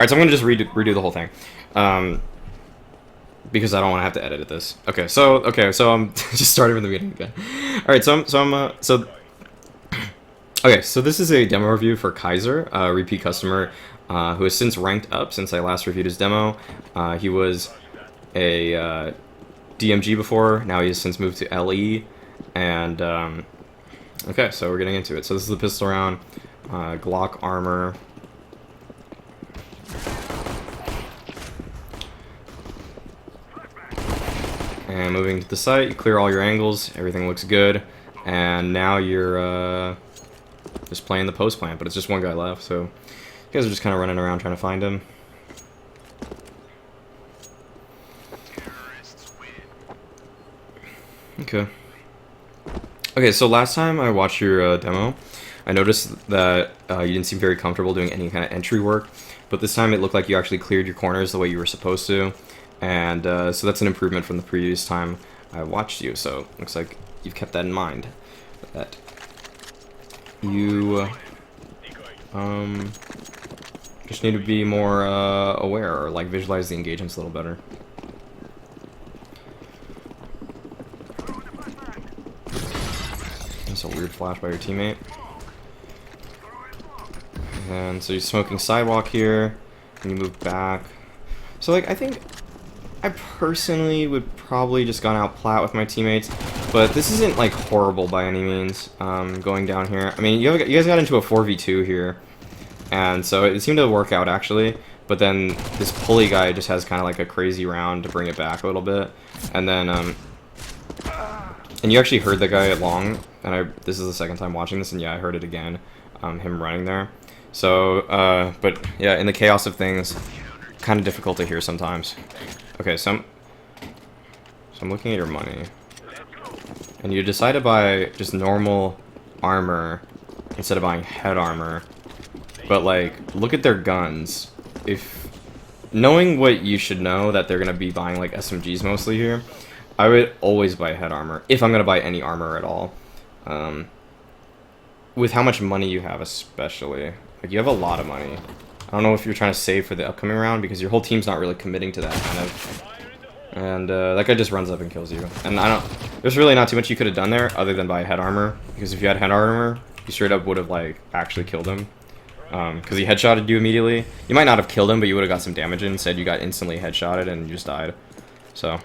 Alright, so I'm gonna just redo the whole thing. Because I don't want to have to edit this. So I'm just starting from the beginning again. Alright, okay, so this is a demo review for Ka1szer, a repeat customer who has since ranked up since I last reviewed his demo. He was a DMG before, now he has since moved to LE, and okay, so we're getting into it. So this is the pistol round, Glock armor. And moving to the site, you clear all your angles, everything looks good, and now you're just playing the post plant, but it's just one guy left, so you guys are just kind of running around trying to find him. Okay, so last time I watched your demo, I noticed that you didn't seem very comfortable doing any kind of entry work, but this time it looked like you actually cleared your corners the way you were supposed to. And so that's an improvement from the previous time I watched you, so looks like you've kept that in mind. That you just need to be more aware, or like visualize the engagements a little better. That's a weird flash by your teammate. And so you're smoking sidewalk here, and you move back. So like, I think I personally would probably just gone out plat with my teammates, but this isn't like horrible by any means. Going down here, I mean, you guys got into a 4v2 here, and so it seemed to work out actually. But then this pulley guy just has kind of like a crazy round to bring it back a little bit, and then and you actually heard the guy at long, and this is the second time watching this, and yeah, I heard it again, him running there. So, but yeah, in the chaos of things, kind of difficult to hear sometimes. Okay, so I'm looking at your money, and you decide to buy just normal armor instead of buying head armor. But like, look at their guns. If knowing what you should know, that they're gonna be buying like SMGs mostly here, I would always buy head armor if I'm gonna buy any armor at all. With how much money you have, especially, like you have a lot of money. I don't know if you're trying to save for the upcoming round, because your whole team's not really committing to that kind of. And that guy just runs up and kills you. And there's really not too much you could have done there other than buy head armor, because if you had head armor, you straight up would have like actually killed him. Because he headshotted you immediately. You might not have killed him, but you would have got some damage in. Instead, you got instantly headshotted and you just died. So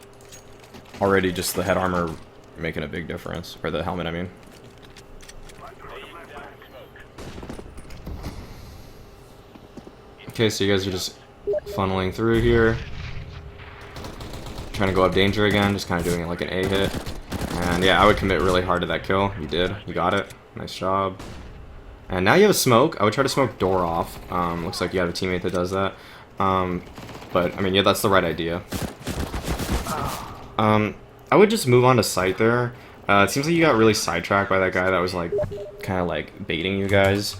already just the head armor making a big difference, or the helmet, I mean. Okay, so you guys are just funneling through here, trying to go up danger again, just kind of doing it like an A hit. And yeah, I would commit really hard to that kill. You did. You got it. Nice job. And now you have a smoke. I would try to smoke door off. Looks like you have a teammate that does that. But I mean, yeah, that's the right idea. I would just move on to site there. It seems like you got really sidetracked by that guy that was like kind of like baiting you guys.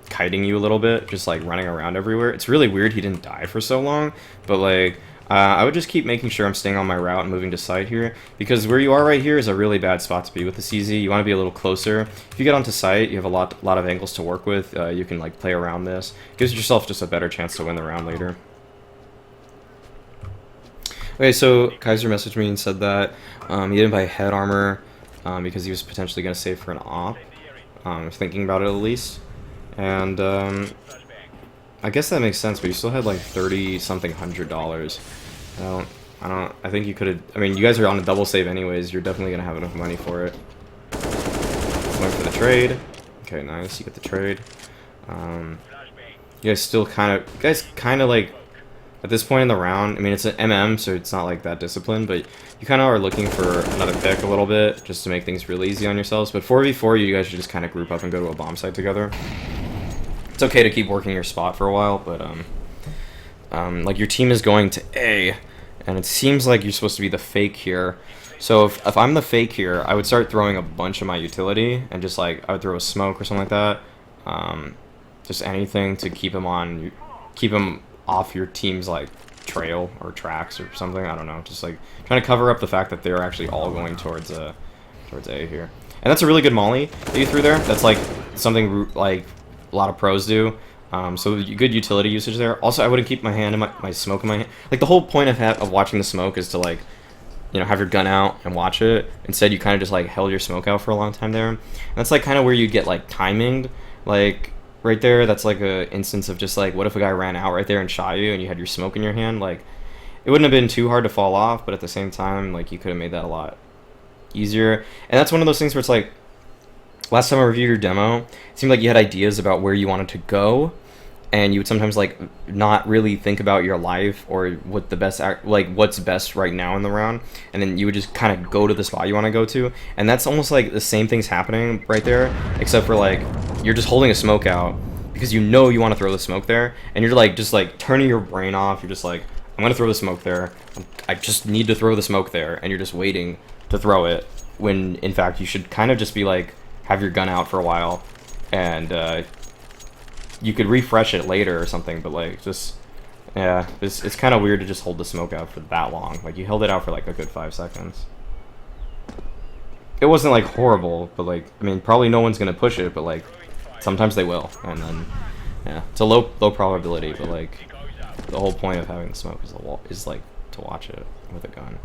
Kiting you a little bit, just like running around everywhere. It's really weird he didn't die for so long, but like I would just keep making sure I'm staying on my route and moving to site here, because where you are right here is a really bad spot to be with the CZ. You want to be a little closer. If you get onto site, you have a lot of angles to work with. You can like play around this. Gives yourself just a better chance to win the round later. Okay, so Ka1szer messaged me and said that he didn't buy head armor because he was potentially going to save for an op. Thinking about it at least. And I guess that makes sense, but you still had like $30-something hundred. I think you could have. I mean, you guys are on a double save anyways. You're definitely gonna have enough money for it. Going for the trade. Okay, nice. You get the trade. You guys still kind of like at this point in the round. I mean, it's an MM, so it's not like that disciplined, but you kind of are looking for another pick a little bit just to make things really easy on yourselves. But 4v4, you guys should just kind of group up and go to a bomb site together. It's okay to keep working your spot for a while, but like your team is going to A, and it seems like you're supposed to be the fake here. So if I'm the fake here, I would start throwing a bunch of my utility, and just like I would throw a smoke or something like that, just anything to keep him off your team's like trail or tracks or something. I don't know, just like trying to cover up the fact that they're actually all going towards A here. And that's a really good molly that you threw there. That's like something like a lot of pros do. So good utility usage there. Also, I wouldn't keep my hand in my smoke in my hand. Like the whole point of watching the smoke is to like, you know, have your gun out and watch it. Instead, you kind of just like held your smoke out for a long time there. And that's like kind of where you get like timinged. Like right there, that's like a instance of just like, what if a guy ran out right there and shot you and you had your smoke in your hand? Like it wouldn't have been too hard to fall off, but at the same time, like you could have made that a lot easier. And that's one of those things where it's like, last time I reviewed your demo, it seemed like you had ideas about where you wanted to go, and you would sometimes like not really think about your life or what the best what's best right now in the round, and then you would just kind of go to the spot you want to go to, and that's almost like the same thing's happening right there, except for like you're just holding a smoke out because you know you want to throw the smoke there, and you're like just like turning your brain off. You're just like, I'm gonna throw the smoke there. I just need to throw the smoke there, and you're just waiting to throw it when in fact you should kind of just be like, have your gun out for a while, and you could refresh it later or something, but like just, yeah, it's kind of weird to just hold the smoke out for that long. Like you held it out for like a good 5 seconds. It wasn't like horrible, but like, I mean, probably no one's gonna push it, but like sometimes they will, and then yeah, it's a low probability, but like the whole point of having the smoke is like to watch it with a gun.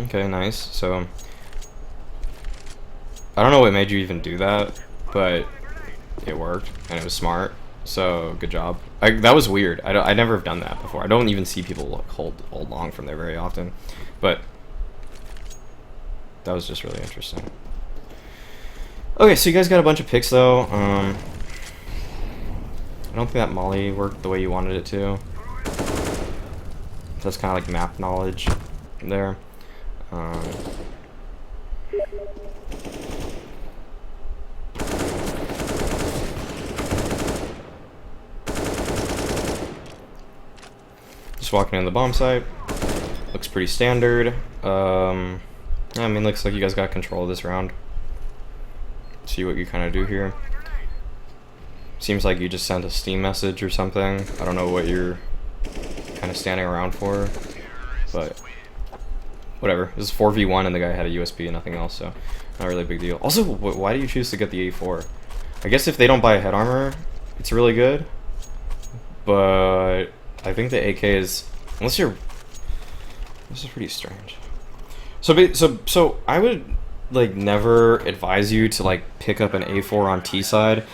Okay, nice. So I don't know what made you even do that, but it worked and it was smart. So good job. That was weird. I never have done that before. I don't even see people hold long from there very often, but that was just really interesting. Okay, so you guys got a bunch of picks though. I don't think that molly worked the way you wanted it to. That's kind of like map knowledge there. Just walking in the bomb site. Looks pretty standard. Yeah, I mean, looks like you guys got control of this round. See what you kind of do here. Seems like you just sent a Steam message or something. I don't know what you're kind of standing around for, but whatever. This is 4v1 and the guy had a USB and nothing else, so not really a big deal. Also, why do you choose to get the A4? I guess if they don't buy a head armor, it's really good, but I think the AK is, unless you're, this is pretty strange. So I would like never advise you to like pick up an A4 on T side,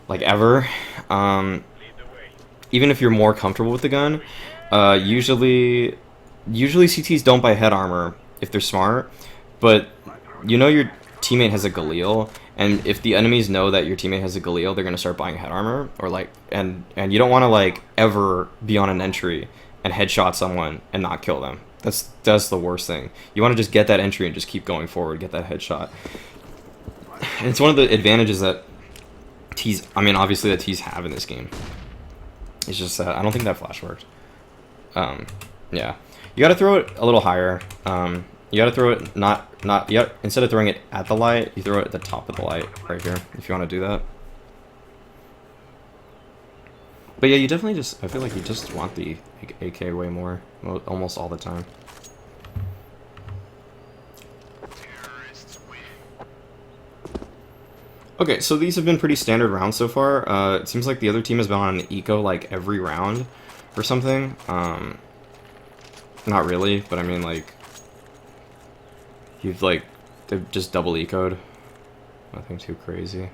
like ever. Even if you're more comfortable with the gun, usually CTs don't buy head armor if they're smart, but you know your teammate has a Galil, and if the enemies know that your teammate has a Galil, they're gonna start buying head armor, or like, and you don't want to like ever be on an entry and headshot someone and not kill them. That's the worst thing. You want to just get that entry and just keep going forward, get that headshot. And it's one of the advantages that T's, I mean, obviously that T's have in this game. It's just I don't think that flash worked. Yeah, you got to throw it a little higher. You got to throw it not instead of throwing it at the light, you throw it at the top of the light right here if you want to do that. But yeah, you definitely just, I feel like you just want the AK way more, almost all the time. Okay, so these have been pretty standard rounds so far. It seems like the other team has been on an eco like every round or something. Not really, but I mean like, they've just double ecoed. Nothing too crazy.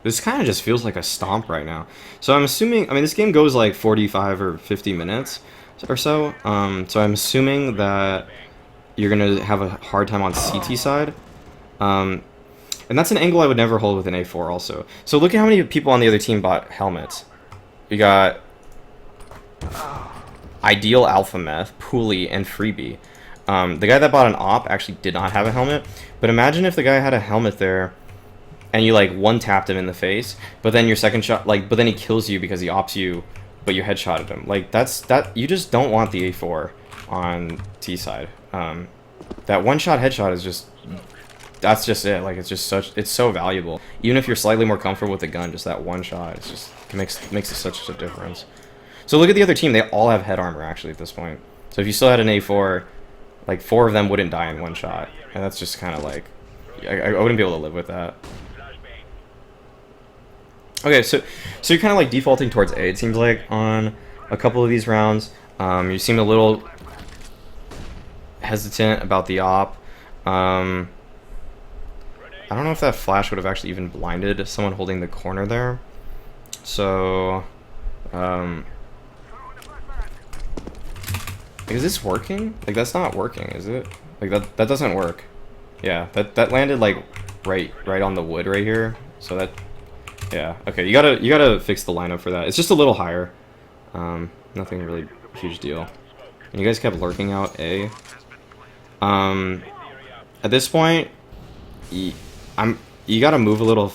This kind of just feels like a stomp right now. So I'm assuming, I mean, this game goes like 45 or 50 minutes or so. So I'm assuming that you're going to have a hard time on CT side. And that's an angle I would never hold with an A4 also. So look at how many people on the other team bought helmets. We got Ideal Alpha Meth, Pooley, and Freebie. The guy that bought an op actually did not have a helmet. But imagine if the guy had a helmet there and you like one-tapped him in the face, but then your second shot, like, but then he kills you because he ops you, but you headshotted him. Like, you just don't want the A4 on T side. That one-shot headshot is just, that's just it. Like, it's so valuable. Even if you're slightly more comfortable with the gun, just that one shot, it's just, it makes such a difference. So look at the other team. They all have head armor, actually, at this point. So if you still had an A4, like 4 of them wouldn't die in one shot, and that's just kind of like I wouldn't be able to live with that. Okay, so you're kind of like defaulting towards A. It seems like on a couple of these rounds, you seem a little hesitant about the op. I don't know if that flash would have actually even blinded someone holding the corner there. So, is this working? Like, that's not working, is it? Like, that doesn't work. Yeah, that landed like right on the wood right here. So that, yeah, okay. You gotta fix the lineup for that. It's just a little higher. Nothing really huge deal. And you guys kept lurking out A. At this point, you gotta move a little.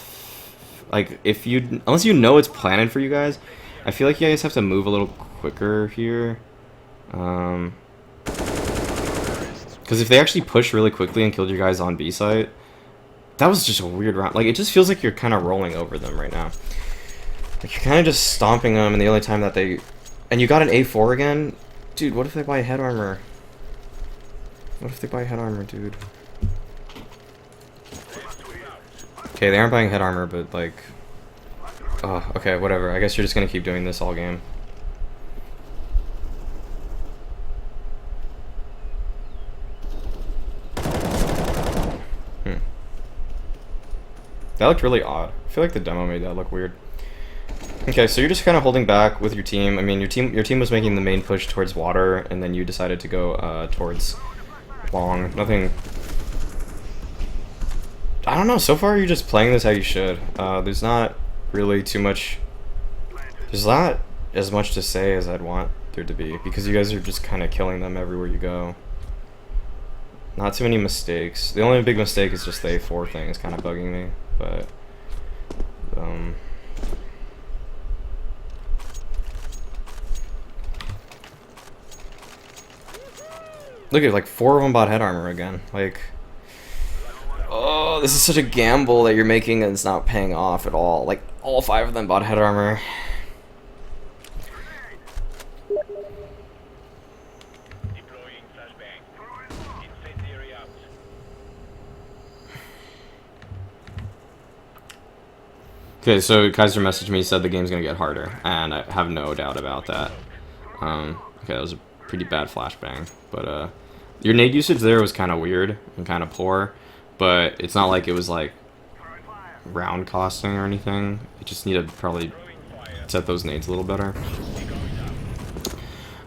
Like, unless you know it's planted for you guys, I feel like you guys have to move a little quicker here. Because if they actually pushed really quickly and killed you guys on B site, that was just a weird round. Like, it just feels like you're kind of rolling over them right now. Like, you're kind of just stomping them, and the only time that they... And you got an A4 again? Dude, what if they buy head armor? What if they buy head armor, dude? Okay, they aren't buying head armor, but, like... Oh, okay, whatever. I guess you're just gonna keep doing this all game. That looked really odd. I feel like the demo made that look weird. Okay, so you're just kind of holding back with your team. I mean, your team was making the main push towards water, and then you decided to go towards long. Nothing... I don't know, so far you're just playing this how you should. There's not really too much... There's not as much to say as I'd want there to be, because you guys are just kind of killing them everywhere you go. Not too many mistakes. The only big mistake is just the A4 thing is kind of bugging me, but... Look at, like, 4 of them bought head armor again. Like... Oh, this is such a gamble that you're making and it's not paying off at all. Like, all 5 of them bought head armor. Okay, so Ka1szer messaged me, said the game's gonna get harder, and I have no doubt about that. Okay, that was a pretty bad flashbang, but your nade usage there was kind of weird and kind of poor, but it's not like it was like round costing or anything. You just need to probably set those nades a little better.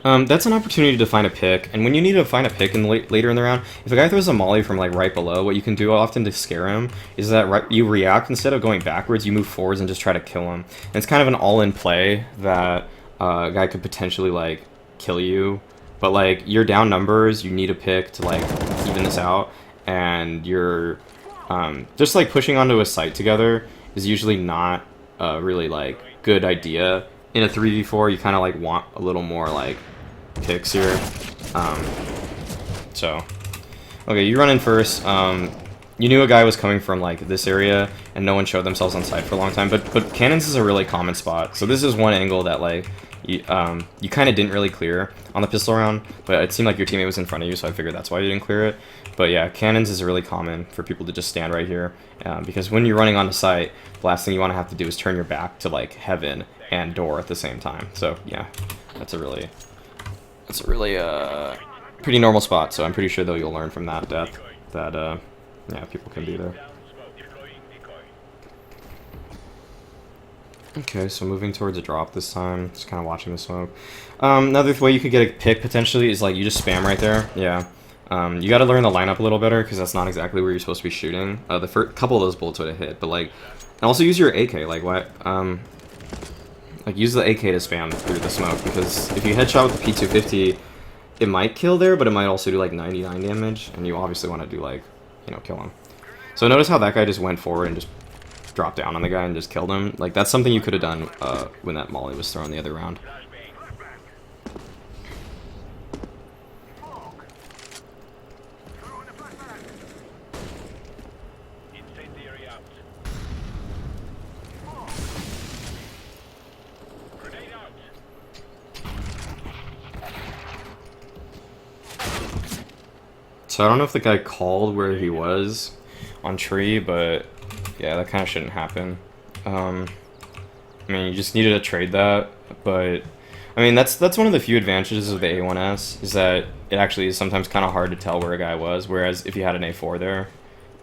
That's an opportunity to find a pick, and when you need to find a pick later in the round, if a guy throws a molly from like right below, what you can do often to scare him is that you react instead of going backwards, you move forwards and just try to kill him. And it's kind of an all-in play that a guy could potentially like kill you, but like you're down numbers, you need a pick to like even this out, and you're just like pushing onto a site together is usually not a really like good idea. In a 3v4, you kind of like want a little more like picks here. So, okay, you run in first. You knew a guy was coming from like this area, and no one showed themselves on site for a long time. But cannons is a really common spot. So this is one angle that like you kind of didn't really clear on the pistol round, but it seemed like your teammate was in front of you, so I figured that's why you didn't clear it. But yeah, cannons is really common for people to just stand right here, because when you're running on the site, the last thing you want to have to do is turn your back to like heaven and door at the same time. So yeah, that's a really pretty normal spot. So I'm pretty sure though you'll learn from that death that yeah, people can be there. Okay, so moving towards a drop this time, just kind of watching the smoke. Another way you could get a pick potentially is like you just spam right there. Yeah. You got to learn the lineup a little better because that's not exactly where you're supposed to be shooting. The first couple of those bullets would have hit, but like, and also use your AK. Like what? Like use the AK to spam through the smoke, because if you headshot with the P250, it might kill there, but it might also do like 99 damage, and you obviously want to do like, you know, kill him. So notice how that guy just went forward and just dropped down on the guy and just killed him. Like that's something you could have done when that molly was thrown the other round. So I don't know if the guy called where he was on tree, but yeah, that kind of shouldn't happen. I mean, you just needed to trade that, but I mean, that's one of the few advantages of the A1S, is that it actually is sometimes kind of hard to tell where a guy was, whereas if you had an A4 there,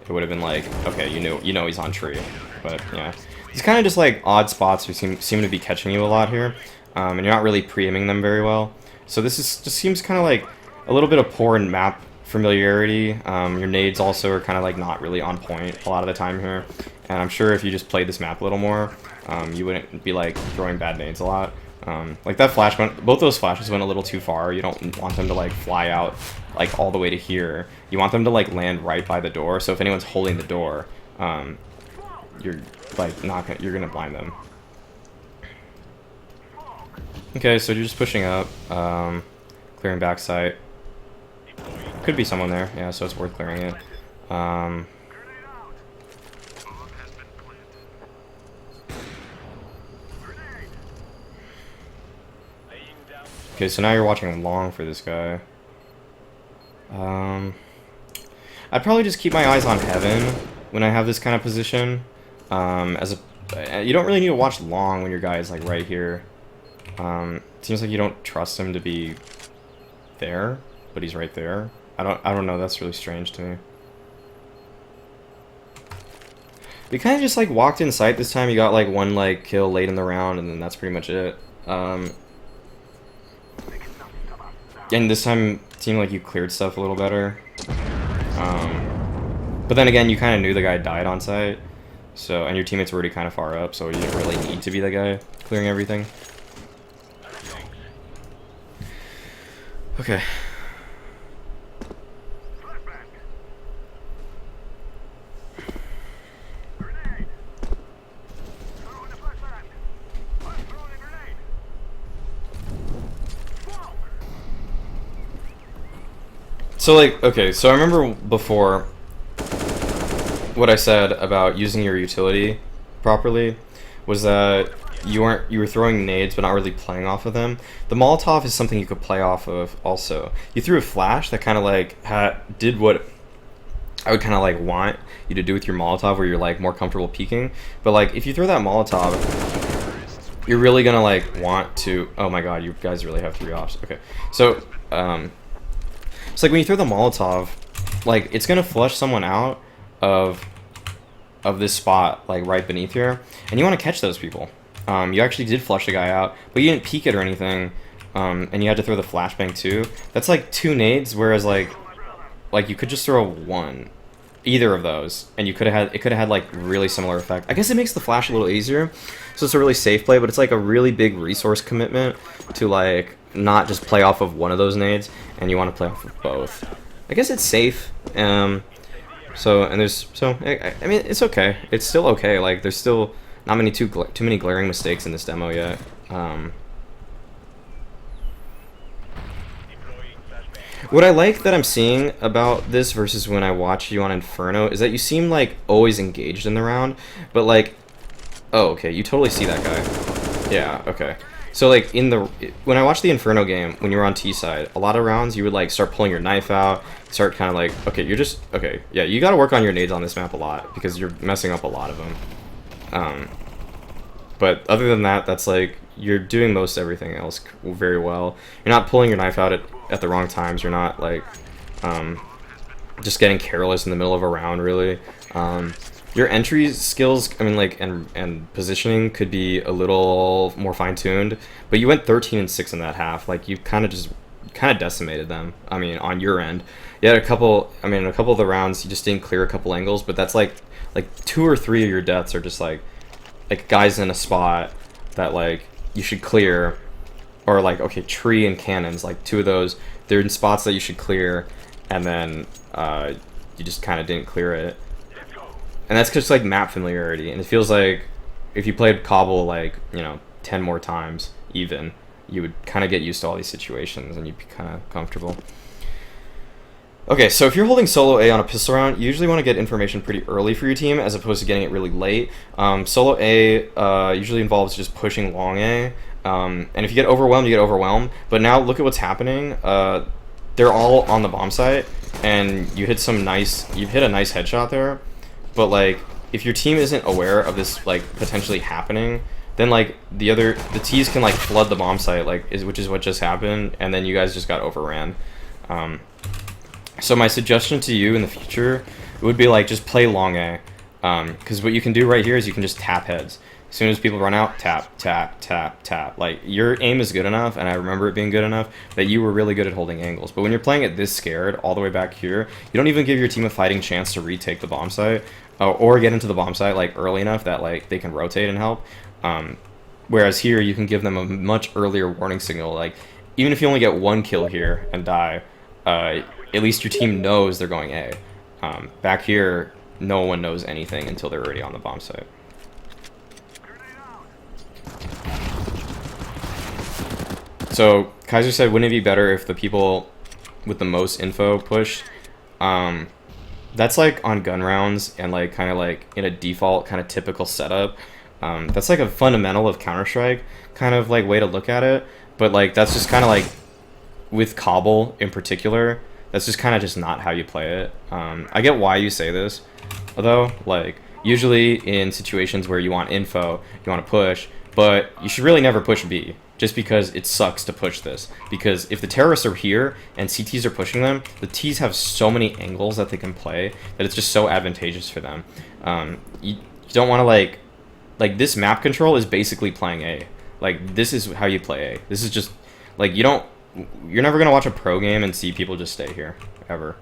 it would have been like, okay, you know he's on tree. But yeah, these kind of just like odd spots who seem to be catching you a lot here, and you're not really pre-aiming them very well. So this just seems kind of like a little bit of poor map familiarity. Your nades also are kind of like not really on point a lot of the time here, and I'm sure if you just played this map a little more, you wouldn't be like throwing bad nades a lot. Like that flash both those flashes went a little too far. You don't want them to like fly out like all the way to here. You want them to like land right by the door. So if anyone's holding the door, you're like you're gonna blind them. Okay, so you're just pushing up, clearing backside. Could be someone there, yeah. So it's worth clearing it. Okay, so now you're watching long for this guy. I'd probably just keep my eyes on heaven when I have this kind of position. You don't really need to watch long when your guy is like right here. It seems like you don't trust him to be there, but he's right there. I don't know. That's really strange to me. We kind of just like walked in sight this time. You got like one like kill late in the round, and then that's pretty much it. And this time it seemed like you cleared stuff a little better. But then again, you kind of knew the guy died on site, so, and your teammates were already kind of far up, so you didn't really need to be the guy clearing everything. Okay. So like, okay, so I remember before what I said about using your utility properly was that you were throwing nades but not really playing off of them. The Molotov is something you could play off of also. You threw a flash that kind of like did what I would kind of like want you to do with your Molotov, where you're like more comfortable peeking. But like if you throw that Molotov, you're really gonna like want to, oh my god, you guys really have 3 ops. Okay, so it's like when you throw the Molotov, like it's gonna flush someone out of this spot, like right beneath here, and you want to catch those people. You actually did flush a guy out, but you didn't peek it or anything, and you had to throw the flashbang too. That's like 2 nades, whereas like you could just throw 1, either of those, and it could have had like really similar effect. I guess it makes the flash a little easier, so it's a really safe play, but it's like a really big resource commitment to like not just play off of one of those nades, and you want to play off of both. I guess it's safe. I mean, it's okay. It's still okay. Like there's still not too many glaring mistakes in this demo yet. What I like that I'm seeing about this versus when I watch you on Inferno is that you seem like always engaged in the round, but like, oh, okay, you totally see that guy. Yeah, okay. So like when I watched the Inferno game, when you were on T side, a lot of rounds you would like start pulling your knife out, start kind of like, okay, yeah, you got to work on your nades on this map a lot because you're messing up a lot of them. But other than that, that's like you're doing most everything else very well. You're not pulling your knife out at the wrong times. You're not like just getting careless in the middle of a round, really. Your entry skills, I mean, like, and positioning could be a little more fine-tuned, but you went 13 and 6 in that half. Like, you kind of decimated them. I mean, on your end, you had a couple of the rounds you just didn't clear a couple angles, but that's like 2 or 3 of your deaths are just like guys in a spot that like you should clear, or like, okay, tree and cannons, like 2 of those, they're in spots that you should clear, and then you just kind of didn't clear it. And that's just like map familiarity, and it feels like if you played Cobble like, 10 more times even, you would kind of get used to all these situations and you'd be kind of comfortable. Okay, so if you're holding solo A on a pistol round, you usually want to get information pretty early for your team as opposed to getting it really late. Solo A usually involves just pushing long A, and if you get overwhelmed, you get overwhelmed. But now look at what's happening. They're all on the bomb site, and you hit a nice headshot there, but like if your team isn't aware of this like potentially happening, then like the T's can like flood the bomb site, which is what just happened, and then you guys just got overran. So my suggestion to you in the future would be like just play long A, because what you can do right here is you can just tap heads. As soon as people run out, tap, tap, tap, tap. Like, your aim is good enough, and I remember it being good enough, that you were really good at holding angles. But when you're playing it this scared, all the way back here, you don't even give your team a fighting chance to retake the bomb site, or get into the bomb site, like, early enough that, like, they can rotate and help. Whereas here, you can give them a much earlier warning signal. Like, even if you only get one kill here and die, at least your team knows they're going A. Back here, no one knows anything until they're already on the bomb site. So, Ka1szer said, wouldn't it be better if the people with the most info pushed? That's like on gun rounds and like kind of like in a default kind of typical setup. That's like a fundamental of Counter-Strike kind of like way to look at it. But like that's just kind of like with Cobble in particular, that's just kind of just not how you play it. I get why you say this, although like usually in situations where you want info, you want to push, but you should really never push B. Just because it sucks to push this. Because if the terrorists are here and CTs are pushing them, the Ts have so many angles that they can play that it's just so advantageous for them. You don't want to like this map control is basically playing A. Like this is how you play A. This is just like you're never gonna watch a pro game and see people just stay here ever.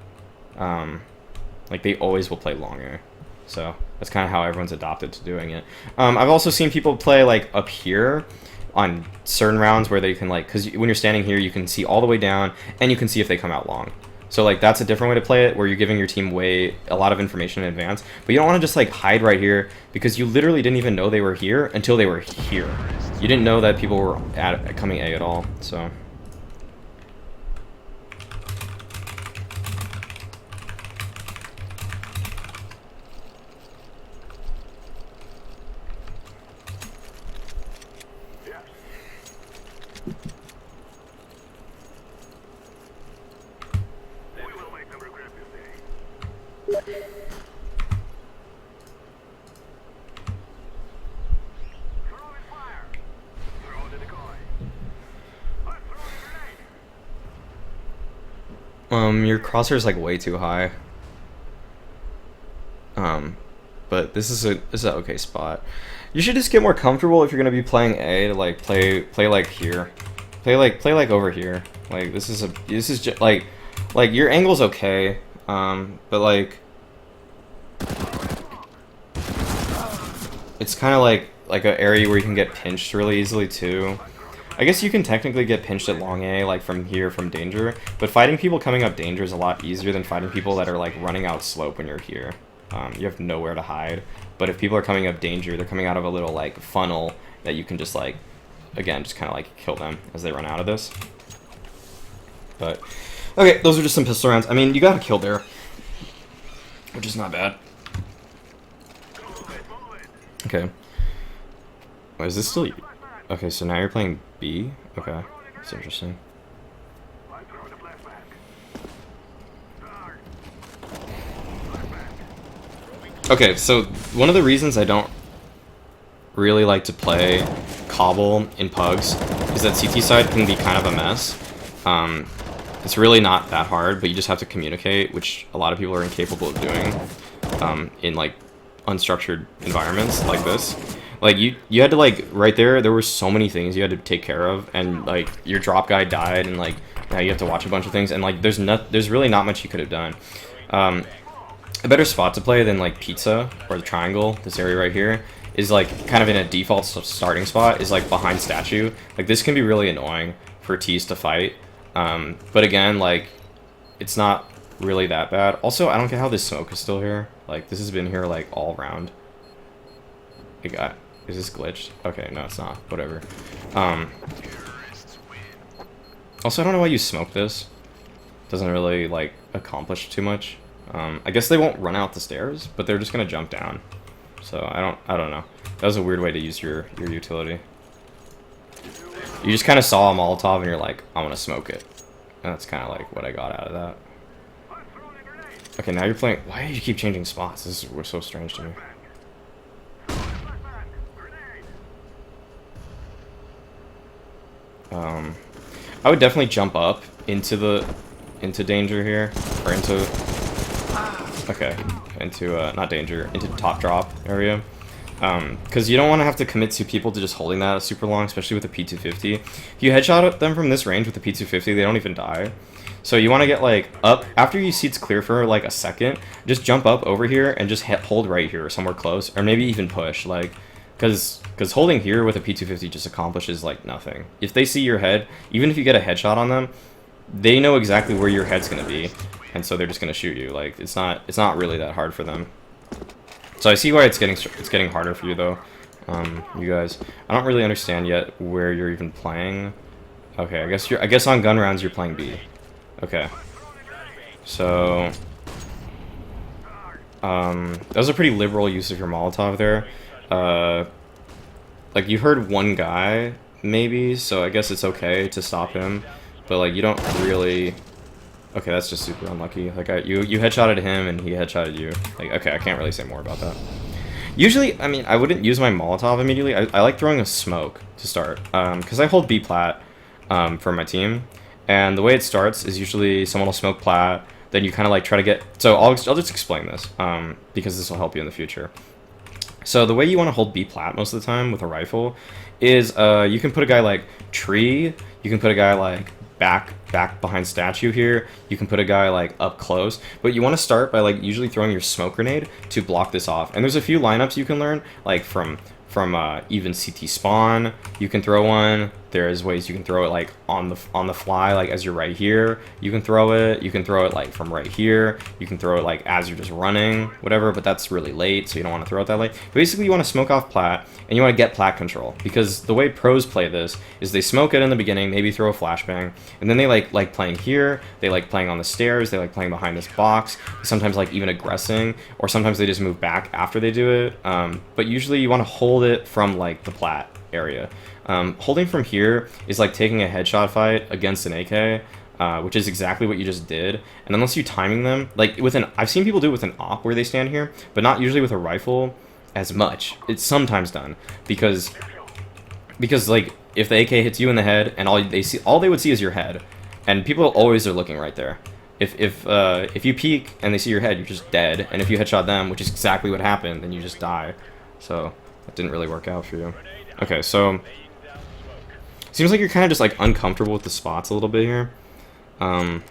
Like they always will play long A. So that's kind of how everyone's adopted to doing it. I've also seen people play like up here on certain rounds where they can like, because when you're standing here you can see all the way down and you can see if they come out long. So like that's a different way to play it, where you're giving your team a lot of information in advance, but you don't want to just like hide right here because you literally didn't even know they were here until they were here. You didn't know that people were coming A at all. So your crosshair is like way too high. But this is an okay spot. You should just get more comfortable if you're gonna be playing A to like play like here, play like over here. Like this is just like your angle's okay, but like it's kind of like an area where you can get pinched really easily too. I guess you can technically get pinched at long A, like from here, from danger, but fighting people coming up danger is a lot easier than fighting people that are like running out slope when you're here. You have nowhere to hide, but if people are coming up danger, they're coming out of a little like funnel that you can just like, again, just kind of like kill them as they run out of this. But, okay, those are just some pistol rounds. I mean, you got a kill there, which is not bad. Okay. Wait, is this still... Okay, so now you're playing B? Okay, that's interesting. Okay, so one of the reasons I don't really like to play Cobble in Pugs is that CT side can be kind of a mess. It's really not that hard, but you just have to communicate, which a lot of people are incapable of doing in like unstructured environments like this. Like you had to like right there were so many things you had to take care of, and like your drop guy died, and like now you have to watch a bunch of things, and like there's really not much you could have done. A better spot to play than like Pizza or the Triangle, this area right here, is like kind of in a default starting spot, is like behind statue. Like this can be really annoying for T's to fight, but again, like it's not really that bad. Also, I don't get how this smoke is still here. Like this has been here like all round. Is this glitched? Okay, no, it's not. Whatever. Also, I don't know why you smoke this. Doesn't really like accomplish too much. I guess they won't run out the stairs, but they're just gonna jump down. So I don't know. That was a weird way to use your utility. You just kind of saw a Molotov and you're like, I want to smoke it. And that's kind of like what I got out of that. Okay, now you're playing. Why do you keep changing spots? This is so strange to me. I would definitely jump up into danger here, or into not danger, into top drop area. Because you don't want to have to commit two people to just holding that super long, especially with a P250. If you headshot them from this range with the P250, they don't even die. So you want to get like up after you see it's clear for like a second. Just jump up over here and just hold right here, or somewhere close, or maybe even push. Like, because holding here with a P250 just accomplishes like nothing. If they see your head, even if you get a headshot on them, they know exactly where your head's gonna be, and so they're just gonna shoot you. Like, it's not really that hard for them. So I see why it's getting harder for you though, you guys. I don't really understand yet where you're even playing. Okay, I guess on gun rounds you're playing B. Okay. So that was a pretty liberal use of your Molotov there. Like, you heard one guy maybe, so I guess it's okay to stop him, but like you don't really. Okay, that's just super unlucky. Like, you headshotted him and he headshotted you. Like, okay, I can't really say more about that. Usually, I mean, I wouldn't use my Molotov immediately. I like throwing a smoke to start, because I hold B plat for my team, and the way it starts is usually someone will smoke plat, then you kind of like try to get. So I'll just explain this, because this will help you in the future. So the way you want to hold B plat most of the time with a rifle is you can put a guy like tree, you can put a guy like back behind statue here, you can put a guy like up close, but you want to start by like usually throwing your smoke grenade to block this off. And there's a few lineups you can learn, like from even CT spawn you can throw one. There's ways you can throw it like on the fly, like as you're right here you can throw it like from right here, you can throw it like as you're just running, whatever, but that's really late, so you don't want to throw it that late. Basically you want to smoke off plat, and you want to get plat control, because the way pros play this is they smoke it in the beginning, maybe throw a flashbang, and then they like playing here, they like playing on the stairs, they like playing behind this box, sometimes like even aggressing, or sometimes they just move back after they do it, but usually you want to hold it from like the plat area. Holding from here is like taking a headshot fight against an AK, which is exactly what you just did. And unless you're timing them, like I've seen people do it with an op where they stand here, but not usually with a rifle as much. It's sometimes done because like if the AK hits you in the head and all they would see is your head, and people always are looking right there. If you peek and they see your head, you're just dead. And if you headshot them, which is exactly what happened, then you just die. So that didn't really work out for you. Okay, so seems like you're kind of just like uncomfortable with the spots a little bit here. And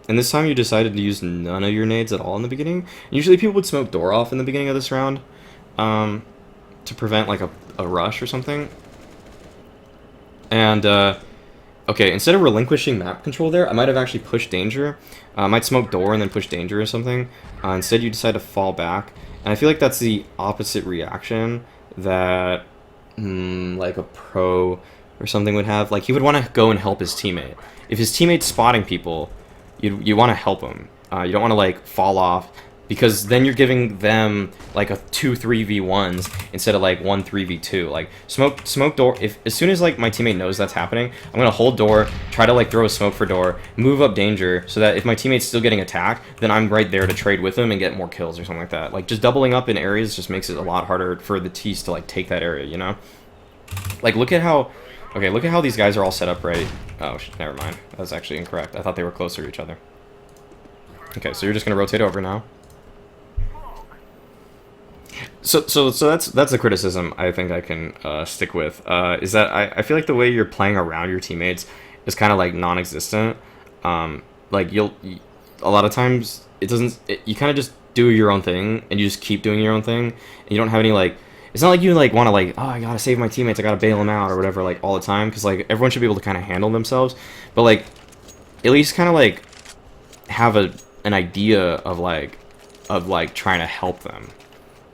this time you decided to use none of your nades at all in the beginning. Usually people would smoke door off in the beginning of this round, to prevent like a rush or something. And okay, instead of relinquishing map control there, I might have actually pushed danger. I might smoke door and then push danger or something. Instead you decide to fall back. And I feel like that's the opposite reaction that like a pro or something would have. Like, he would want to go and help his teammate. If his teammate's spotting people, you want to help him. You don't want to like fall off, because then you're giving them like a 2-3v1s instead of like 1-3v2. Like, smoke door. As soon as like my teammate knows that's happening, I'm gonna hold door, try to like throw a smoke for door, move up danger, so that if my teammate's still getting attacked, then I'm right there to trade with him and get more kills or something like that. Like, just doubling up in areas just makes it a lot harder for the T's to like take that area, you know? Like, look at how these guys are all set up right. Oh, never mind. That was actually incorrect. I thought they were closer to each other. Okay, so you're just gonna rotate over now. So that's the criticism I think I can stick with, is that I feel like the way you're playing around your teammates is kind of like non-existent. Like, a lot of times you kind of just do your own thing, and you just keep doing your own thing, and you don't have any like. It's not like you like want to like, oh, I gotta save my teammates, I gotta bail them out or whatever, like all the time, because like everyone should be able to kind of handle themselves, but like at least kind of like have an idea of like trying to help them,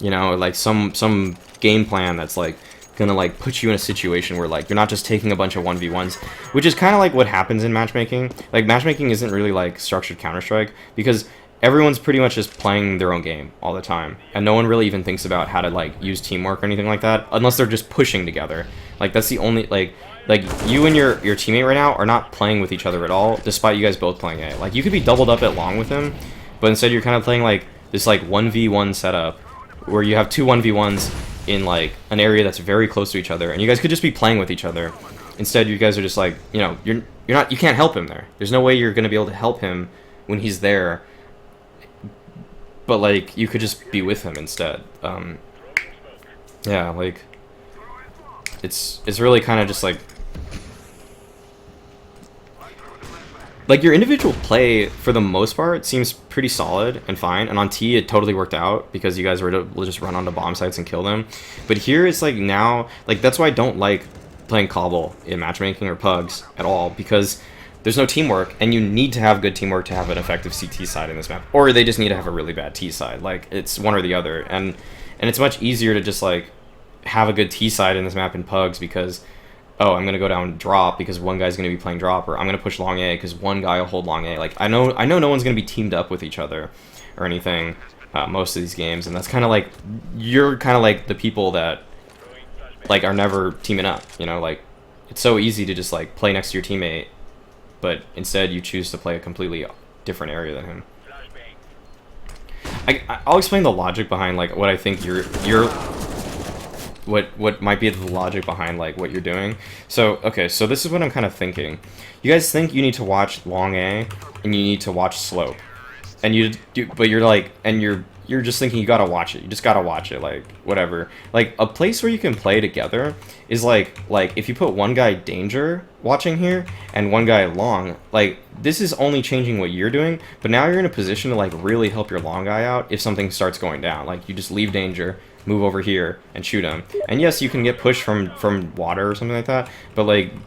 you know, like some game plan that's like gonna like put you in a situation where like you're not just taking a bunch of 1v1s, which is kind of like what happens in matchmaking. Like, matchmaking isn't really like structured Counter-Strike, because everyone's pretty much just playing their own game all the time, and no one really even thinks about how to like use teamwork or anything like that, unless they're just pushing together. Like, that's the only, like, like, you and your teammate right now are not playing with each other at all, despite you guys both playing A. Like, you could be doubled up at long with him, but instead you're kind of playing, like, this, like, 1v1 setup, where you have two 1v1s in, like, an area that's very close to each other, and you guys could just be playing with each other. Instead, you guys are just, like, you know, you can't help him there. There's no way you're gonna be able to help him when he's there, but, like, you could just be with him instead. Yeah, like, it's really kind of just, like, your individual play, for the most part, seems pretty solid and fine. And on T, it totally worked out because you guys were able to just run onto bomb sites and kill them. But here, it's like now, like, that's why I don't like playing Cobble in matchmaking or Pugs at all, because there's no teamwork, and you need to have good teamwork to have an effective CT side in this map. Or they just need to have a really bad T side. Like, it's one or the other. And it's much easier to just, like, have a good T side in this map in Pugs because, oh, I'm gonna go down drop because one guy's gonna be playing drop, or I'm gonna push long A because one guy will hold long A. Like, I know no one's gonna be teamed up with each other or anything most of these games, and that's kind of like, you're kind of like the people that, like, are never teaming up, you know? Like, it's so easy to just, like, play next to your teammate, but instead you choose to play a completely different area than him. I'll explain the logic behind, like, what I think what might be the logic behind, like, what you're doing. So, okay, so this is what I'm kind of thinking. You guys think you need to watch long A, and you need to watch slope. And but you're like, and you're just thinking you gotta watch it. You just gotta watch it, like, whatever. Like, a place where you can play together is, like, if you put one guy danger watching here, and one guy long, like, this is only changing what you're doing, but now you're in a position to, like, really help your long guy out if something starts going down. Like, you just leave danger, move over here, and shoot him. And yes, you can get pushed from water or something like that, but, like,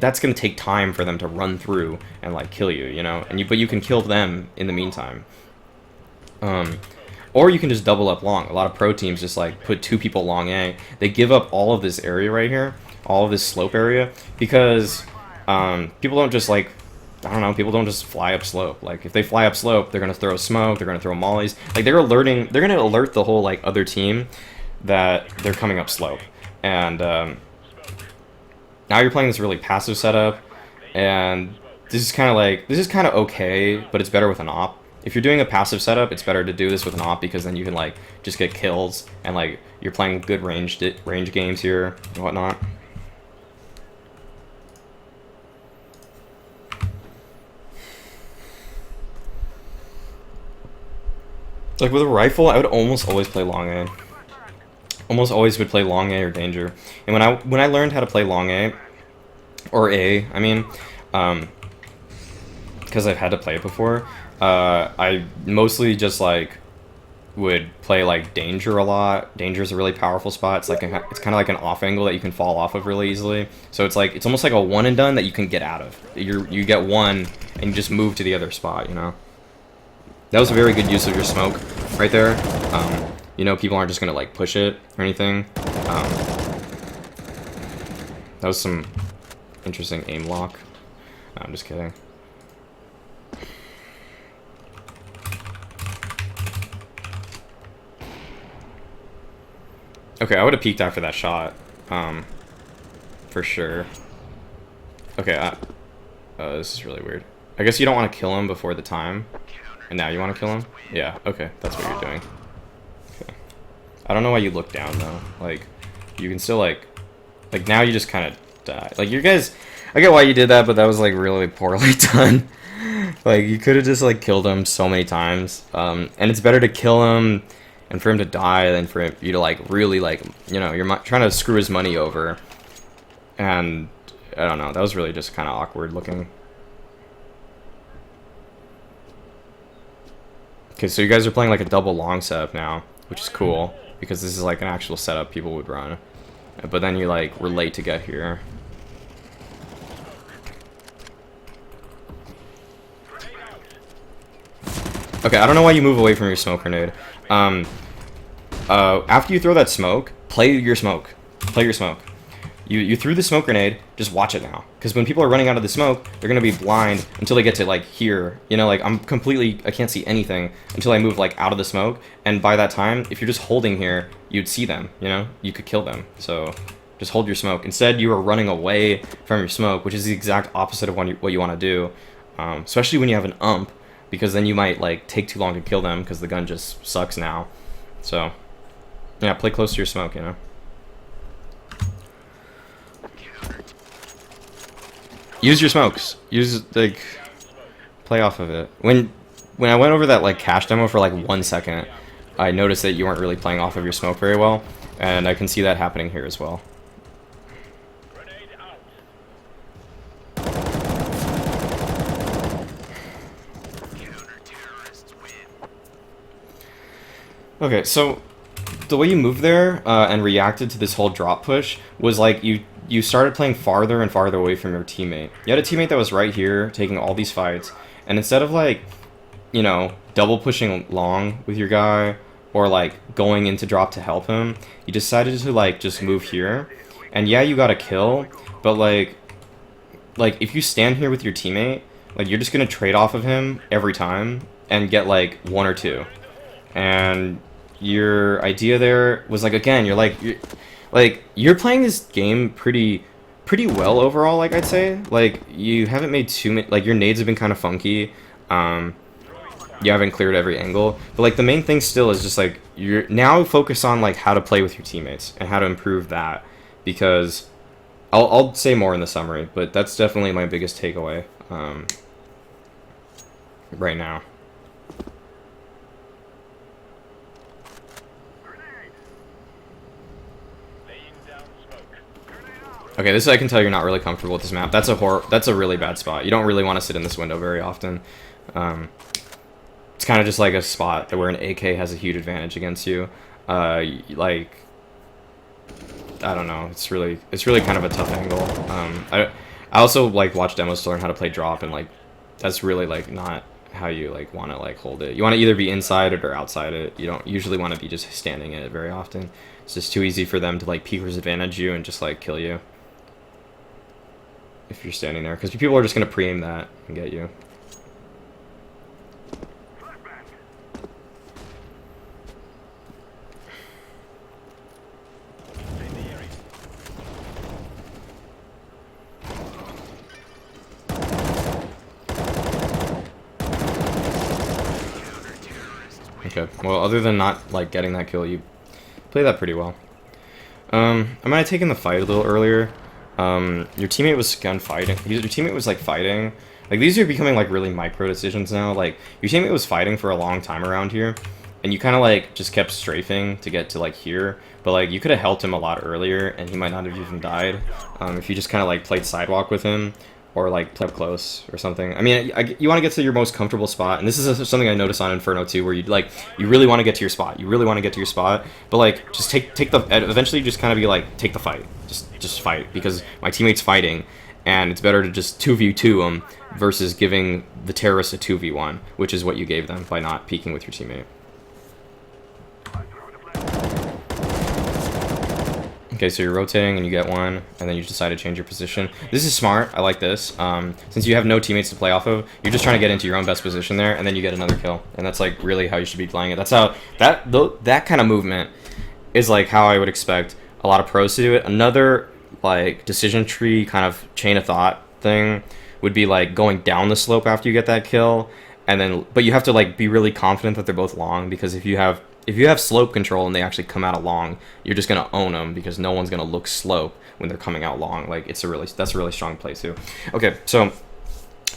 that's gonna take time for them to run through and, like, kill you, you know? But you can kill them in the meantime. Or you can just double up long. A lot of pro teams just, like, put two people long A. They give up all of this area right here, all of this slope area, because people don't just, like, I don't know, people don't just fly up slope. Like, if they fly up slope, they're gonna throw smoke, they're gonna throw mollies. Like, they're gonna alert the whole, like, other team that they're coming up slope. And now you're playing this really passive setup, and this is kind of okay, but it's better with an op. If you're doing a passive setup, it's better to do this with an op, because then you can, like, just get kills, and, like, you're playing good range games here and whatnot. Like, with a rifle, I would almost always play long A. Almost always would play long A or danger. And when I learned how to play long A, or A, I mean, because I've had to play it before, I mostly just, like, would play, like, danger a lot. Danger is a really powerful spot. It's like it's kind of like an off angle that you can fall off of really easily. So it's like, it's almost like a one and done that you can get out of. You get one and you just move to the other spot, you know? That was a very good use of your smoke right there. You know, people aren't just gonna, like, push it or anything. That was some interesting aim lock. No, I'm just kidding. Okay, I would have peeked after that shot. For sure. Okay, this is really weird. I guess you don't want to kill him before the time. And now you want to kill him? Yeah, okay, that's what you're doing. Okay. I don't know why you look down, though. Like, you can still, like, now you just kind of die. Like, you guys, I get why you did that, but that was, like, really poorly done. Like, you could have just, like, killed him so many times. And it's better to kill him and for him to die than for you to, like, really, like, you know, you're trying to screw his money over. And, I don't know, that was really just kind of awkward looking. Okay, so you guys are playing, like, a double long setup now, which is cool, because this is, like, an actual setup people would run. But then you, like, were late to get here. Okay, I don't know why you move away from your smoke grenade. After you throw that smoke, play your smoke. Play your smoke. You threw the smoke grenade, just watch it now. Because when people are running out of the smoke, they're going to be blind until they get to, like, here. You know, like, I can't see anything until I move, like, out of the smoke. And by that time, if you're just holding here, you'd see them, you know? You could kill them. So, Just hold your smoke. Instead, you are running away from your smoke, which is the exact opposite of what you want to do, especially when you have an ump, because then you might like take too long to kill them because the gun just sucks now. So, yeah, play close to your smoke, you know. Use your smokes. Use like play off of it. When I went over that like cache demo for like 1 second, I noticed that you weren't really playing off of your smoke very well, and I can see that happening here as well. Okay, so the way you moved there and reacted to this whole drop push was like you started playing farther and farther away from your teammate. You had a teammate that was right here taking all these fights, and instead of like, you know, double pushing long with your guy or like going into drop to help him, you decided to like just move here. And yeah, you got a kill, but like if you stand here with your teammate, like you're just gonna trade off of him every time and get like 1 or 2. And your idea there was like, again, you're playing this game pretty well overall, like I'd say. Like you haven't made too many, like your nades have been kind of funky. You haven't cleared every angle, but like the main thing still is just like you're now focus on like how to play with your teammates and how to improve that, because I'll say more in the summary, but that's definitely my biggest takeaway right now. Okay, this I can tell you're not really comfortable with this map. That's a really bad spot. You don't really want to sit in this window very often. It's kind of just like a spot where an AK has a huge advantage against you. Like, I don't know. It's really kind of a tough angle. I also like watch demos to learn how to play drop, and like that's really like not how you like want to like hold it. You want to either be inside it or outside it. You don't usually want to be just standing in it very often. It's just too easy for them to like peeker's advantage you and just like kill you if you're standing there, because people are just going to pre-aim that and get you. Okay, well, other than not like getting that kill, you play that pretty well. I might have taken the fight a little earlier. Your teammate was gunfighting. Your teammate was like fighting. Like these are becoming like really micro decisions now. Like your teammate was fighting for a long time around here, and you kind of like just kept strafing to get to like here. But like you could have helped him a lot earlier, and he might not have even died if you just kind of like played sidewalk with him, or like play up close or something. I mean, you want to get to your most comfortable spot, and this is something I noticed on Inferno too, where you really want to get to your spot. You really want to get to your spot, but like just take the eventually just kind of be like take the fight, just fight, because my teammate's fighting, and it's better to just 2v2 them versus giving the terrorists a 2v1, which is what you gave them by not peeking with your teammate. Okay, so you're rotating and you get one, and then you decide to change your position. This is smart. I like this. Since you have no teammates to play off of, you're just trying to get into your own best position there, and then you get another kill. And that's like really how you should be playing it. That's how that kind of movement is like how I would expect a lot of pros to do it. Another like decision tree kind of chain of thought thing would be like going down the slope after you get that kill, and then but you have to like be really confident that they're both long, because if you have slope control and they actually come out long, you're just gonna own them, because no one's gonna look slope when they're coming out long. Like that's a really strong play too. Okay, so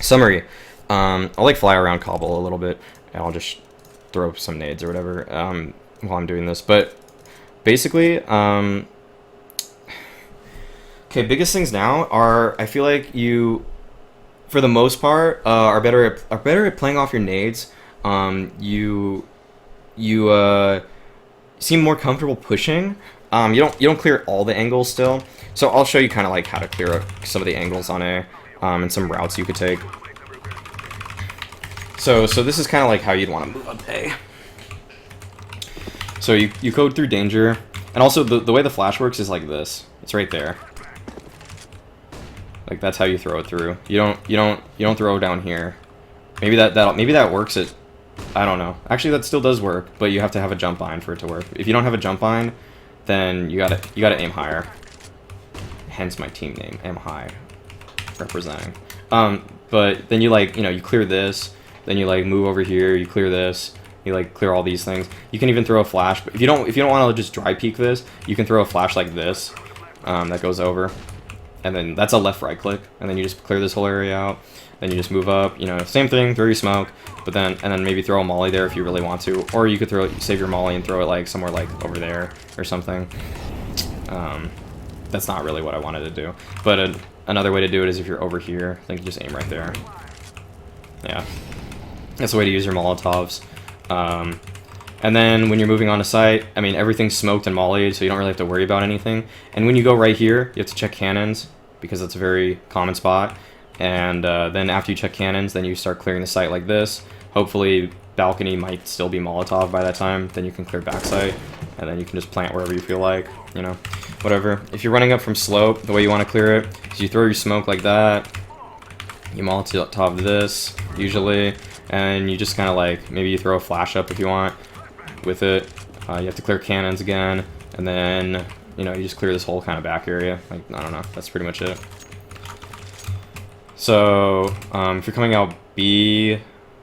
summary. I'll like fly around Cobble a little bit, and I'll just throw some nades or whatever while I'm doing this. But basically, okay, biggest things now are I feel like you, for the most part, are better at playing off your nades. You seem more comfortable pushing. You don't clear all the angles still, so I'll show you kind of like how to clear up some of the angles on A, and some routes you could take. So this is kind of like how you'd want to move up A. So you code through danger, and also the way the flash works is like this. It's right there. Like that's how you throw it through. You don't throw down here. Maybe that works at, I don't know. Actually, that still does work, but you have to have a jump bind for it to work. If you don't have a jump bind, then you gotta aim higher. hence my team name, M High, representing. But then you like, you clear this, then you like move over here, you clear this, you like clear all these things. You can even throw a flash, but if you don't want to just dry peek this, you can throw a flash like this, that goes over, and then that's a left-right click, and then you just clear this whole area out. Then you just move up, same thing, throw your smoke, and then maybe throw a molly there if you really want to, or you could save your molly and throw it like somewhere like over there or something. That's not really what I wanted to do, but another way to do it is if you're over here, I think you just aim right there. Yeah, that's the way to use your Molotovs. And then when you're moving on to site, I mean, everything's smoked and mollied, so you don't really have to worry about anything. And when you go right here, you have to check cannons, because it's a very common spot. And then after you check cannons, then you start clearing the site like this. Hopefully, balcony might still be Molotov by that time. Then you can clear backside, and then you can just plant wherever you feel like, whatever. If you're running up from slope, the way you want to clear it is you throw your smoke like that. You Molotov this, usually, and you just kind of like, maybe you throw a flash up if you want with it. You have to clear cannons again, and then, you just clear this whole kind of back area. Like, I don't know, that's pretty much it. So, if you're coming out B,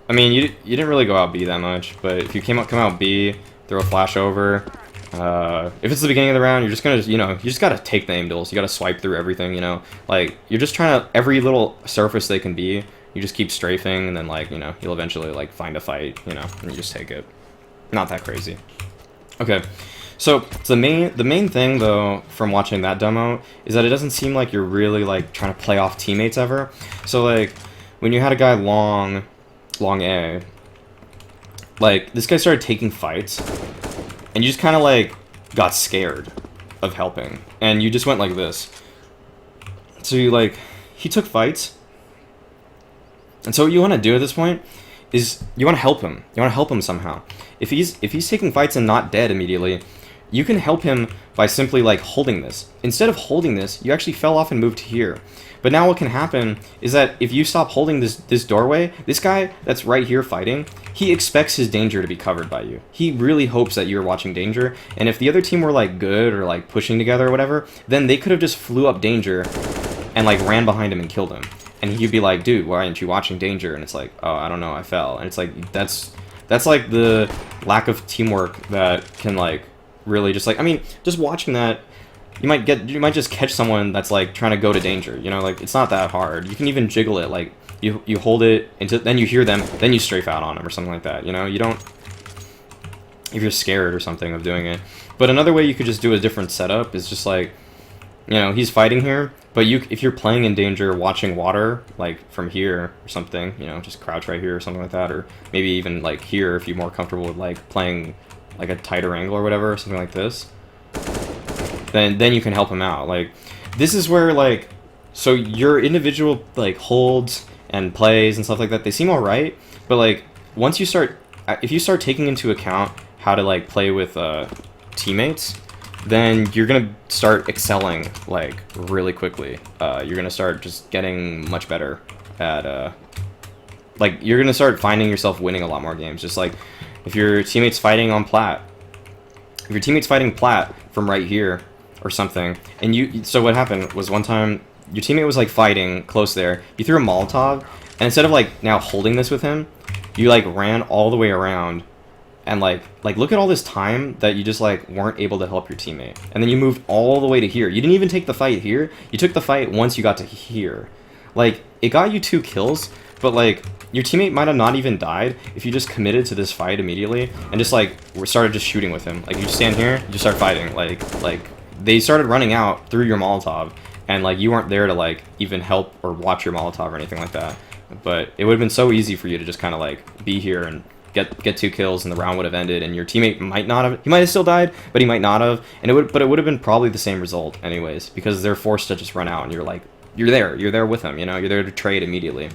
I mean, you didn't really go out B that much, but if you come out B, throw a flash over. If it's the beginning of the round, you're just gonna, you just gotta take the aim duels. You gotta swipe through everything, like, you're just trying to, every little surface they can be, you just keep strafing, and then, like, you'll eventually, like, find a fight, and you just take it. Not that crazy. Okay. So the main thing, though, from watching that demo is that it doesn't seem like you're really, like, trying to play off teammates ever. So, like, when you had a guy long A, like, this guy started taking fights, and you just kind of, like, got scared of helping, and you just went like this. So you, like, he took fights, and so what you want to do at this point is you want to help him. You want to help him somehow. If he's taking fights and not dead immediately, you can help him by simply, like, holding this. Instead of holding this, you actually fell off and moved here. But now what can happen is that if you stop holding this doorway, this guy that's right here fighting, he expects his danger to be covered by you. He really hopes that you're watching danger, and if the other team were, like, good or, like, pushing together or whatever, then they could have just flew up danger and, like, ran behind him and killed him. And he'd be like, dude, why aren't you watching danger? And it's like, oh, I don't know, I fell. And it's like, that's like the lack of teamwork that can, like, really just, like, I mean, just watching that, you might just catch someone that's, like, trying to go to danger, like, it's not that hard. You can even jiggle it, like, you hold it until, then you hear them, then you strafe out on them or something like that, you don't, if you're scared or something of doing it. But another way you could just do a different setup is just, like, he's fighting here, but if you're playing in danger, watching water, like, from here or something, just crouch right here or something like that, or maybe even, like, here if you're more comfortable with, like, playing, like, a tighter angle or whatever, or something like this, then you can help him out. Like, this is where, like, so your individual, like, holds and plays and stuff like that, they seem alright, but, like, once you start, if you start taking into account how to, like, play with teammates, then you're gonna start excelling, like, really quickly. You're gonna start just getting much better at, like, you're gonna start finding yourself winning a lot more games. Just like, if your teammate's fighting on plat, if your teammate's fighting plat from right here or something, and so what happened was one time, your teammate was, like, fighting close there, you threw a Molotov, and instead of, like, now holding this with him, you, like, ran all the way around, and, like, look at all this time that you just, like, weren't able to help your teammate. And then you moved all the way to here. You didn't even take the fight here. You took the fight once you got to here. Like, it got you 2 kills, but, like, your teammate might have not even died if you just committed to this fight immediately and just, like, started just shooting with him. Like, you just stand here, you just start fighting. Like, they started running out through your Molotov, and, like, you weren't there to, like, even help or watch your Molotov or anything like that. But it would have been so easy for you to just kind of, like, be here and get 2 kills, and the round would have ended, and your teammate might not have, he might have still died, but he might not have, and it would have been probably the same result anyways, because they're forced to just run out, and you're like, you're there with them, you're there to trade immediately.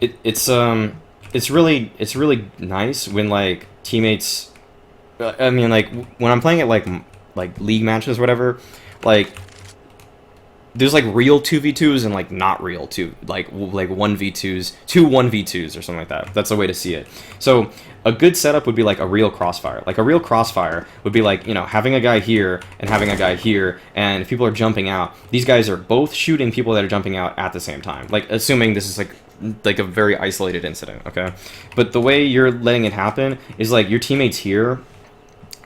It's really nice when, like, teammates, I mean, like, when I'm playing at, like league matches or whatever, like, there's, like, real 2v2s and, like, not real 1v2s, 2 1v2s or something like that. That's the way to see it. So a good setup would be like a real crossfire. Like a real crossfire would be like, you know, having a guy here and having a guy here, and if people are jumping out, these guys are both shooting people that are jumping out at the same time. Like assuming this is like a very isolated incident, okay? But the way you're letting it happen is like your teammate's here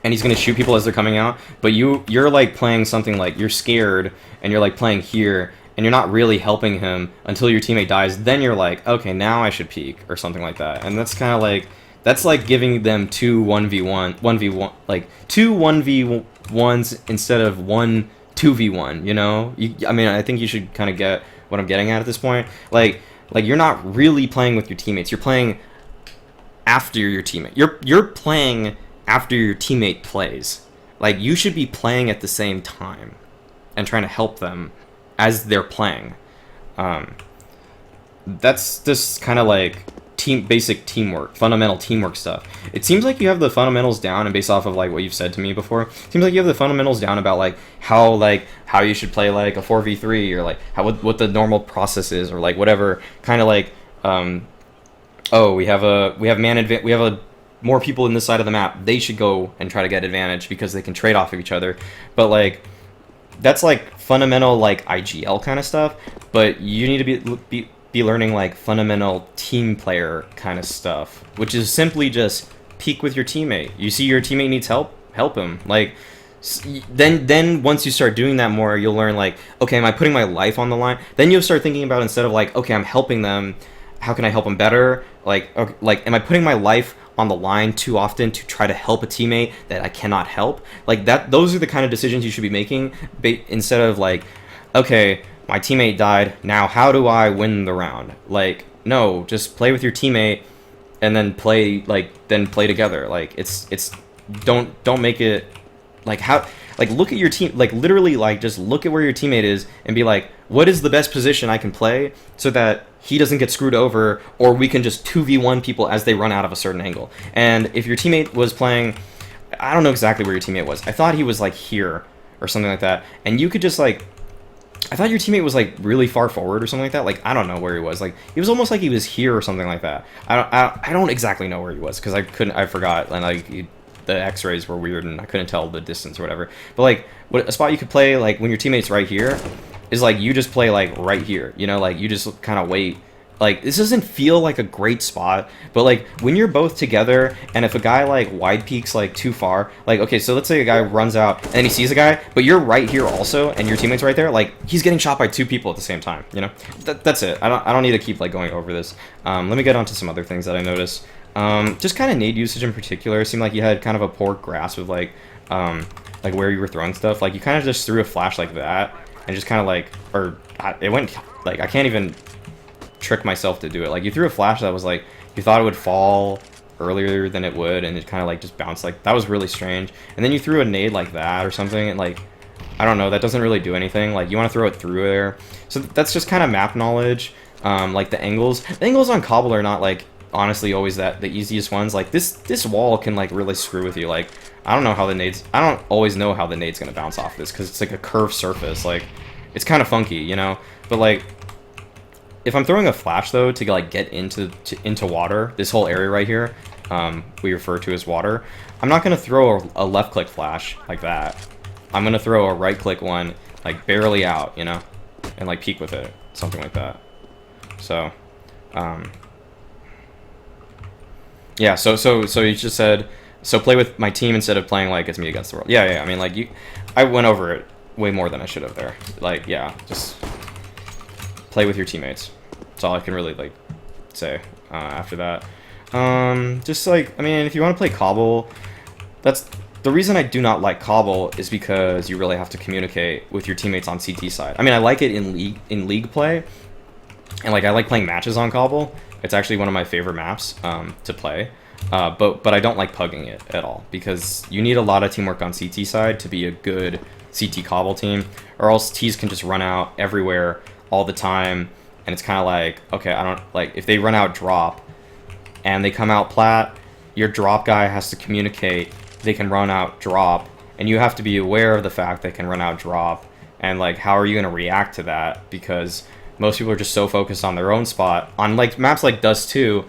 and he's gonna shoot people as they're coming out, but you're like playing something like you're scared and you're like playing here and you're not really helping him until your teammate dies. Then you're like, okay, now I should peek or something like that. And that's kind of like, that's like giving them two 1v1, like two 1v1s instead of one 2v1, you know? I mean, I think you should kind of get what I'm getting at this point. Like you're not really playing with your teammates. You're playing after your teammate. You're playing after your teammate plays. Like, you should be playing at the same time and trying to help them as they're playing. That's just kind of like basic teamwork, fundamental teamwork stuff. It seems like you have the fundamentals down, and based off of like what you've said to me before, it seems like you have the fundamentals down about like how you should play like a 4v3 or like what the normal process is, or like whatever kind of like we have more people in this side of the map, they should go and try to get advantage because they can trade off of each other. But like that's like fundamental like IGL kind of stuff, but you need to be learning like fundamental team player kind of stuff, which is simply just peek with your teammate. You see your teammate needs help him. Like then once you start doing that more, you'll learn like, okay, am I putting my life on the line? Then you'll start thinking about, instead of like, okay, I'm helping them, how can I help them better? Like, okay, like, am I putting my life on the line too often to try to help a teammate that I cannot help? Like that, those are the kind of decisions you should be making, instead of like, okay, my teammate died, now how do I win the round? Like, no, just play with your teammate and then play together. Like it's don't make it like, how, like, look at your team, like literally like just look at where your teammate is and be like, what is the best position I can play so that he doesn't get screwed over, or we can just 2v1 people as they run out of a certain angle. And if your teammate was playing, I don't know exactly where your teammate was, I thought he was like here or something like that, and you could just like, I thought your teammate was like really far forward or something like that. Like, I don't know where he was. Like, it was almost like he was here or something like that. I don't exactly know where he was because I forgot, and like the X-rays were weird and I couldn't tell the distance or whatever. But like, what a spot you could play like when your teammate's right here is like, you just play like right here. You know, like you just kind of wait. Like, this doesn't feel like a great spot, but like when you're both together, and if a guy like wide peaks like too far, like, okay, so let's say a guy runs out and then he sees a guy, but you're right here also and your teammate's right there, like he's getting shot by two people at the same time, you know? That's it. I don't need to keep like going over this. Let me get on to some other things that I noticed. Just kind of nade usage in particular. It seemed like you had kind of a poor grasp of like where you were throwing stuff. Like, you kind of just threw a flash like that and just kind of like, it went like, I can't even trick myself to do it. Like, you threw a flash that was like, you thought it would fall earlier than it would, and it kind of like just bounced. Like, that was really strange. And then you threw a nade like that or something, and like, I don't know, that doesn't really do anything. Like, you want to throw it through there. So that's just kind of map knowledge. Like the angles on Cobble are not like honestly always the easiest ones. Like this wall can like really screw with you. Like, I don't always know how the nade's gonna bounce off this, because it's like a curved surface. Like, it's kind of funky, you know. But like, if I'm throwing a flash though to like get into water, this whole area right here, we refer to as water, I'm not gonna throw a left click flash like that. I'm gonna throw a right click one like barely out, you know, and like peek with it, something like that. So yeah, so you just said, so play with my team instead of playing like it's me against the world. Yeah, I mean, like, I went over it way more than I should have there. Like, yeah, just play with your teammates. That's all I can really like say after that. Just like, I mean, if you want to play Cobble, that's the reason I do not like Cobble, is because you really have to communicate with your teammates on CT side. I mean, I like it in league play, and like I like playing matches on Cobble. It's actually one of my favorite maps to play. But I don't like pugging it at all, because you need a lot of teamwork on CT side to be a good CT Cobble team, or else T's can just run out everywhere all the time, and it's kind of like, okay, I don't like, if they run out drop and they come out plat, your drop guy has to communicate they can run out drop, and you have to be aware of the fact they can run out drop, and like, how are you going to react to that? Because most people are just so focused on their own spot. On like maps like Dust 2,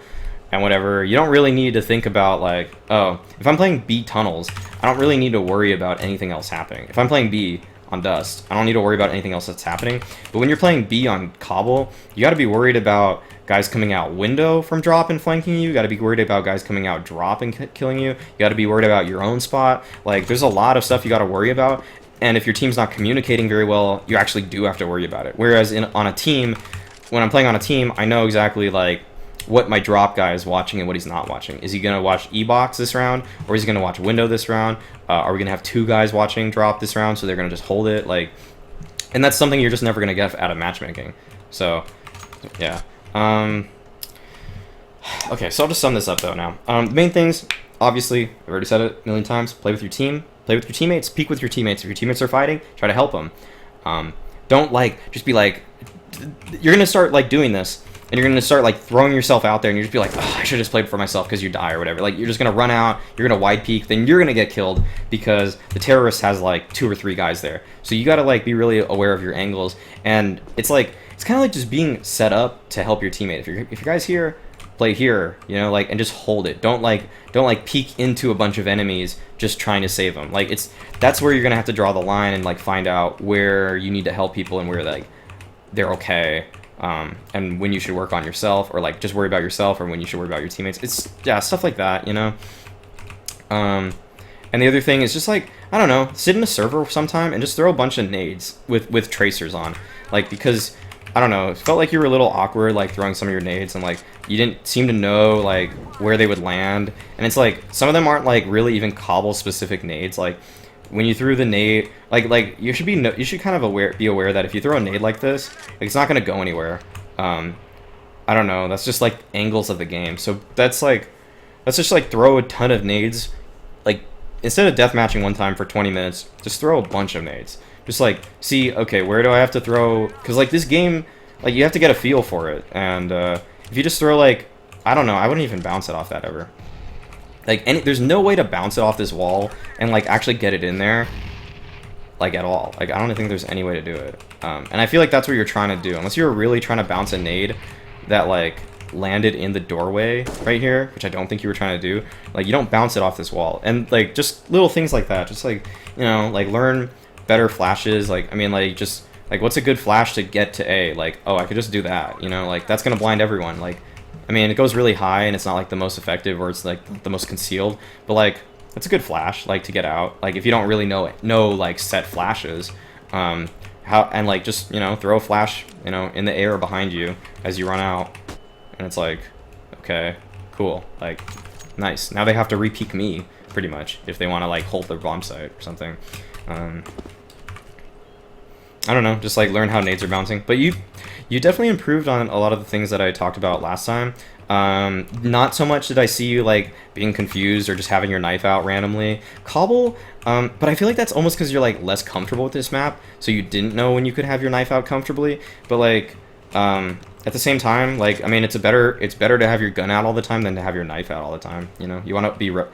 and whatever. You don't really need to think about like, oh, if I'm playing B tunnels, I don't really need to worry about anything else happening. If I'm playing B on Dust, I don't need to worry about anything else that's happening. But when you're playing B on Cobble, you got to be worried about guys coming out window from drop and flanking you. You got to be worried about guys coming out drop and killing you. You got to be worried about your own spot. Like, there's a lot of stuff you got to worry about. And if your team's not communicating very well, you actually do have to worry about it. Whereas on a team, when I'm playing on a team, I know exactly like what my drop guy is watching and what he's not watching. Is he going to watch E-Box this round, or is he going to watch window this round? Are we going to have 2 guys watching drop this round, so they're going to just hold it? Like, and that's something you're just never going to get out of matchmaking. So, yeah. Okay, so I'll just sum this up, though, now. The main things, obviously, I've already said it a million times, play with your team, play with your teammates, peek with your teammates. If your teammates are fighting, try to help them. Don't, like, just be like, you're going to start, like, doing this, and you're going to start, like, throwing yourself out there, and you just be like, oh, I should have just played for myself because you die or whatever. Like, you're just going to run out, you're going to wide peek, then you're going to get killed because the terrorist has, like, 2 or 3 guys there. So you got to, like, be really aware of your angles, and it's, like, it's kind of like just being set up to help your teammate. If your guy's here, play here, you know, like, and just hold it. Don't peek into a bunch of enemies just trying to save them. Like, that's where you're going to have to draw the line and, like, find out where you need to help people and where, like, they're okay. And when you should work on yourself, or like just worry about yourself, or when you should worry about your teammates. It's, yeah, stuff like that, you know. And the other thing is just like, I don't know, sit in a server sometime and just throw a bunch of nades with tracers on, like, because I don't know, it felt like you were a little awkward, like throwing some of your nades, and like you didn't seem to know like where they would land, and it's like some of them aren't like really even Cobble specific nades. Like, when you threw the nade, like you should kind of be aware that if you throw a nade like this, like, it's not gonna go anywhere. I don't know. That's just like angles of the game. So let's just like throw a ton of nades. Like, instead of deathmatching one time for 20 minutes, just throw a bunch of nades. Just like see, okay, where do I have to throw? Because like this game, like you have to get a feel for it. And if you just throw like, I don't know, I wouldn't even bounce it off that ever. Like, there's no way to bounce it off this wall and, like, actually get it in there, like, at all. Like, I don't think there's any way to do it. And I feel like that's what you're trying to do. Unless you're really trying to bounce a nade that, like, landed in the doorway right here, which I don't think you were trying to do. Like, you don't bounce it off this wall. And, like, just little things like that. Just, like, you know, like, learn better flashes. Like, I mean, like, just, like, what's a good flash to get to A? Like, oh, I could just do that, you know? Like, that's gonna blind everyone. Like, I mean, it goes really high, and it's not, like, the most effective, or it's, like, the most concealed, but, like, it's a good flash, like, to get out. Like, if you don't really know like, set flashes, and, like, just, you know, throw a flash, you know, in the air or behind you as you run out, and it's like, okay, cool, like, nice. Now they have to re-peek me, pretty much, if they want to, like, hold their bomb site or something. I don't know, just like learn how nades are bouncing. But you definitely improved on a lot of the things that I talked about last time. Not so much did I see you like being confused or just having your knife out randomly. Cobble, but I feel like that's almost because you're like less comfortable with this map, so you didn't know when you could have your knife out comfortably. But like, at the same time, like, I mean, it's better to have your gun out all the time than to have your knife out all the time. You know, you want to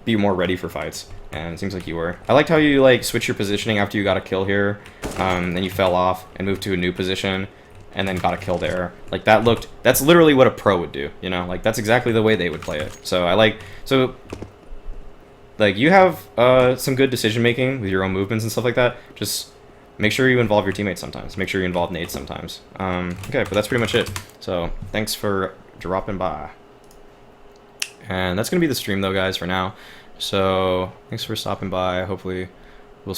be more ready for fights, and it seems like you were. I liked how you like switched your positioning after you got a kill here, then you fell off and moved to a new position, and then got a kill there. Like, that's literally what a pro would do, you know? Like, that's exactly the way they would play it. So like, you have some good decision making with your own movements and stuff like that. Just make sure you involve your teammates sometimes. Make sure you involve nades sometimes. Okay, but that's pretty much it. So thanks for dropping by. And that's going to be the stream, though, guys, for now. So thanks for stopping by. Hopefully